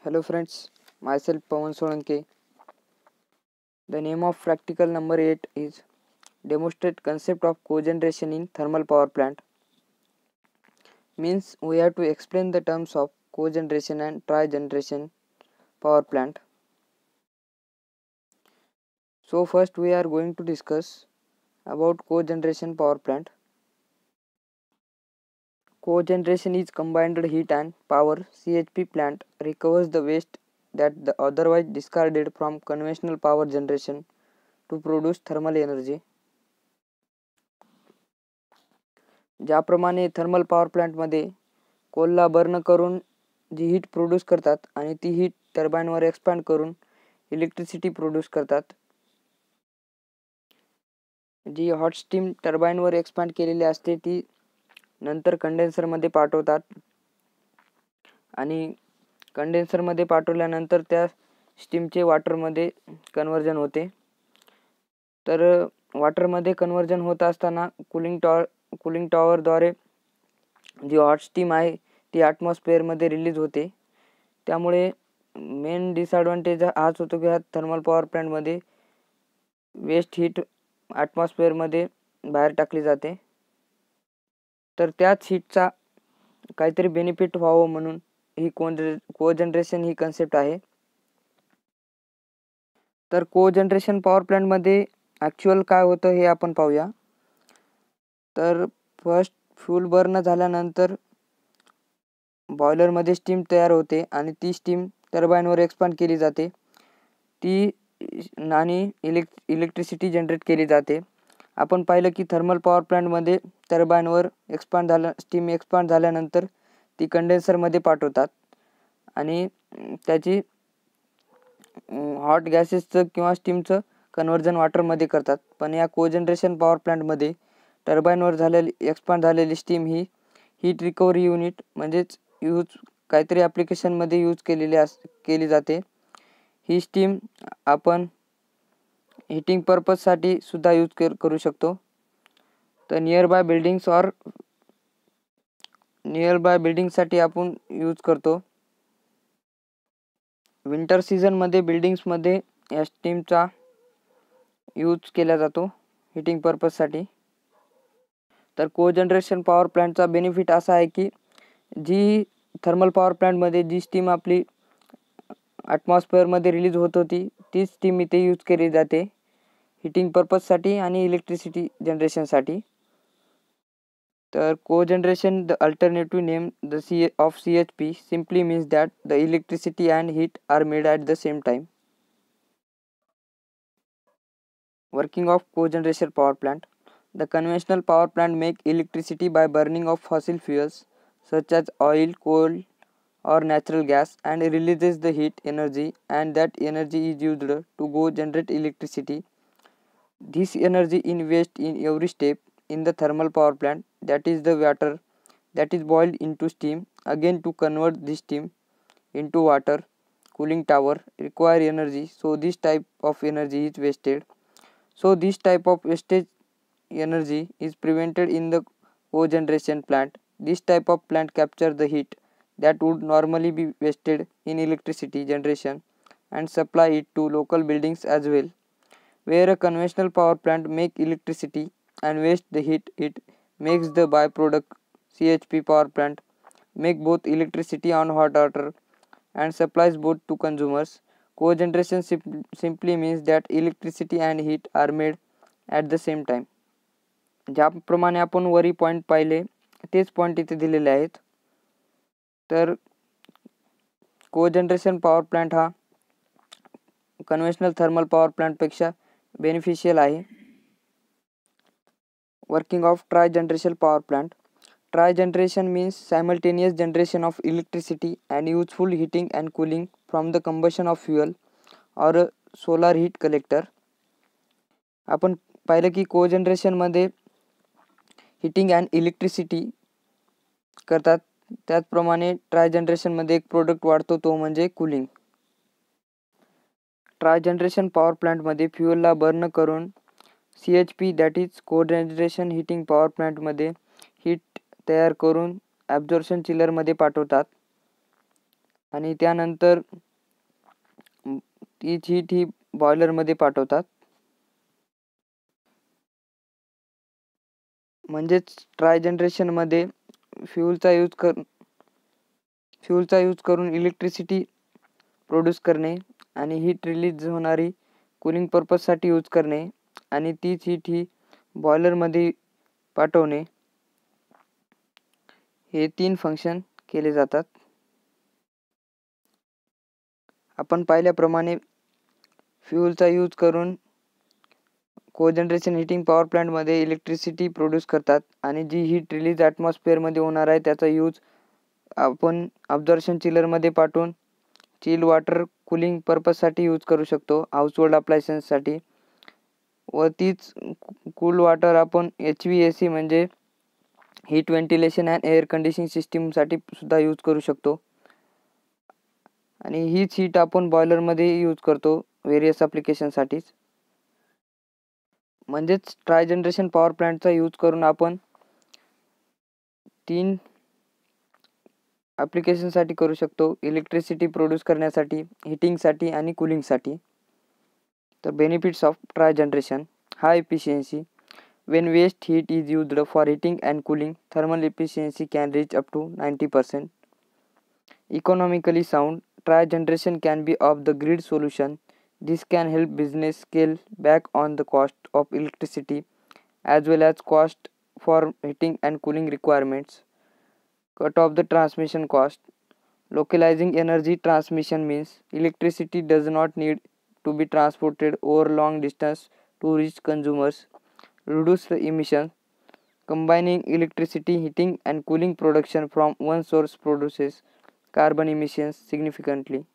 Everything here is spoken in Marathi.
Hello friends, myself Pawan Solanke. The name of practical number 8 is demonstrate concept of cogeneration in thermal power plant. Means we have to explain the terms of cogeneration and trigeneration power plant. So first we are going to discuss about cogeneration power plant. Cogeneration is combined heat and power. CHP plant recovers the waste that the otherwise discarded from conventional power generation to produce thermal energy. ज्याप्रमाणे थर्मल पॉवर प्लांटमध्ये कोलला बर्न करून जी हीट प्रोड्यूस करतात आणि ती हीट टर्बाईनवर एक्सपॅन्ड करून इलेक्ट्रिसिटी प्रोड्यूस करतात. जी हॉट स्टीम टर्बाईनवर एक्सपॅन्ड केलेली असते ती नंतर कंडेन्सरमध्ये पाठवतात आणि कंडेन्सरमध्ये पाठवल्यानंतर त्या स्टीमचे वॉटरमध्ये कन्वर्जन होते. तर वॉटरमध्ये कन्वर्जन होत असताना कूलिंग टॉवरद्वारे जी हॉट स्टीम आहे ती ॲटमॉस्फिअरमध्ये रिलीज होते. त्यामुळे मेन डिसॲडव्हान्टेज हाच होतो की ह्या थर्मल पॉवर प्लांटमध्ये वेस्ट हीट ॲटमॉस्फिअरमध्ये बाहेर टाकली जाते. तर त्याच हीटचा काहीतरी बेनिफिट व्हावं म्हणून ही कोजनरेशन ही कन्सेप्ट आहे. तर कोजनरेशन पॉवर प्लांटमध्ये ॲक्च्युअल काय होतं हे आपण पाहूया. तर फर्स्ट फ्यूल बर्न झाल्यानंतर बॉयलरमध्ये स्टीम तयार होते आणि ती स्टीम टर्बाईनवर एक्सपांड केली जाते. ती आणि इलेक्ट्रिसिटी जनरेट केली जाते. आपण पाहिलं की थर्मल पॉवर प्लांटमध्ये टर्बाईनवर स्टीम एक्सपांड झाल्यानंतर ती कंडेन्सरमध्ये पाठवतात आणि त्याची हॉट गॅसेसचं किंवा स्टीमचं कन्वर्जन वॉटरमध्ये करतात. पण या कोजनरेशन पॉवर प्लांटमध्ये टर्बाईनवर एक्सपांड झालेली स्टीम ही हीट रिकव्हरी युनिट म्हणजेच काहीतरी ॲप्लिकेशनमध्ये केली जाते. ही स्टीम आपण हीटिंग पर्पजसाठी सुद्धा करू शकतो. तर नियर बाय बिल्डिंगसाठी आपण यूज करतो. विंटर सीझनमध्ये बिल्डिंग्समध्ये या स्टीमचा यूज केला जातो हीटिंग पर्पजसाठी. तर कोजनरेशन पॉवर प्लांटचा बेनिफिट असा आहे की जी थर्मल पॉवर प्लांटमध्ये जी स्टीम आपली ॲटमॉस्फिअरमध्ये रिलीज होत होती तीच स्टीम इथे यूज केली जाते हीटिंग पर्पजसाठी आणि इलेक्ट्रिसिटी जनरेशनसाठी. तर cogeneration the alternative name of CHP simply means that the electricity and heat are made at the same time. Working of cogeneration power plant. The conventional power plant make electricity by burning of fossil fuels such as oil, coal or natural gas and releases the heat energy, and that energy is used to go generate electricity. This energy in waste in every step in the thermal power plant, that is the water that is boiled into steam. Again, to convert this steam into water, cooling tower require energy, so this type of energy is wasted. So this type of wastage energy is prevented in the cogeneration plant. This type of plant capture the heat that would normally be wasted in electricity generation and supply it to local buildings as well. Where a conventional power plant make electricity and waste the heat, it makes the byproduct. CHP power plant make both electricity and hot water and supplies both to consumers. Cogeneration simply means that electricity and heat are made at the same time. ज्याप्रमाणे आपण वरी पॉईंट पाहिले तेच पॉईंट इथे दिलेले आहेत. तर कोजनरेशन पॉवर प्लांट हा कन्व्हेन्शनल थर्मल पॉवर प्लांटपेक्षा बेनिफिशियल आहे. Working of trigeneration power plant. Trigeneration means simultaneous generation of electricity and useful heating and cooling from the combustion of fuel or a solar heat collector. आपण पाहिलं की कोजनरेशनमध्ये हीटिंग अँड इलेक्ट्रिसिटी करतात. त्याचप्रमाणे ट्रायजनरेशनमध्ये एक प्रोडक्ट वाढतो तो म्हणजे कूलिंग. ट्रायजनरेशन पॉवर प्लांटमध्ये फ्युएलला बर्न करून CHP that is cogeneration heating power प्लांटमध्ये हीट तयार करून ॲब्झॉर्प्शन चिलरमध्ये पाठवतात. आणि त्यानंतर तीच हीट ही बॉयलरमध्ये पाठवतात. म्हणजेच ट्राय जनरेशनमध्ये फ्यूलचा यूज करून इलेक्ट्रिसिटी प्रोड्यूस करणे आणि हीट रिलीज होणारी कूलिंग पर्पजसाठी यूज करणे आणि तीच हीट ही बॉयलरमध्ये पाठवणे, हे 3 फंक्शन केले जातात. आपण पाहिल्याप्रमाणे फ्यूलचा यूज करून कोजनरेशन हीटिंग पॉवर प्लांटमध्ये इलेक्ट्रिसिटी प्रोड्यूस करतात आणि जी हीट रिलीज ॲटमॉस्फिअरमध्ये होणार आहे त्याचा यूज आपण ऑब्झर्वेशन चिलरमध्ये पाठवून चिल वॉटर कूलिंग पर्पजसाठी यूज करू शकतो, हाऊसहोल्ड अप्लायन्सेससाठी. व तीच कूल वॉटर आपण HVAC म्हणजे heat ventilation and air conditioning सिस्टीमसाठी सुद्धा यूज करू शकतो. आणि हीच हीट आपण बॉयलरमध्ये यूज करतो व्हेरियस ॲप्लिकेशनसाठीच. म्हणजेच ट्राय जनरेशन पॉवर प्लांटचा यूज करून आपण 3 ॲप्लिकेशनसाठी करू शकतो, इलेक्ट्रिसिटी प्रोड्यूस करण्यासाठी, हीटिंगसाठी आणि कूलिंगसाठी. तर benefits of try generation: high efficiency. When waste heat is used for heating and cooling, thermal efficiency can reach up to 90%. Economically sound, tri-generation can be off-the-grid solution. This can help business scale back on the cost of electricity as well as cost for heating and cooling requirements. Cut off the transmission cost. Localizing energy transmission means electricity does not need to be transported over long distance to reach consumers. Reduce the emissions. Combining electricity, heating and cooling production from one source produces carbon emissions significantly.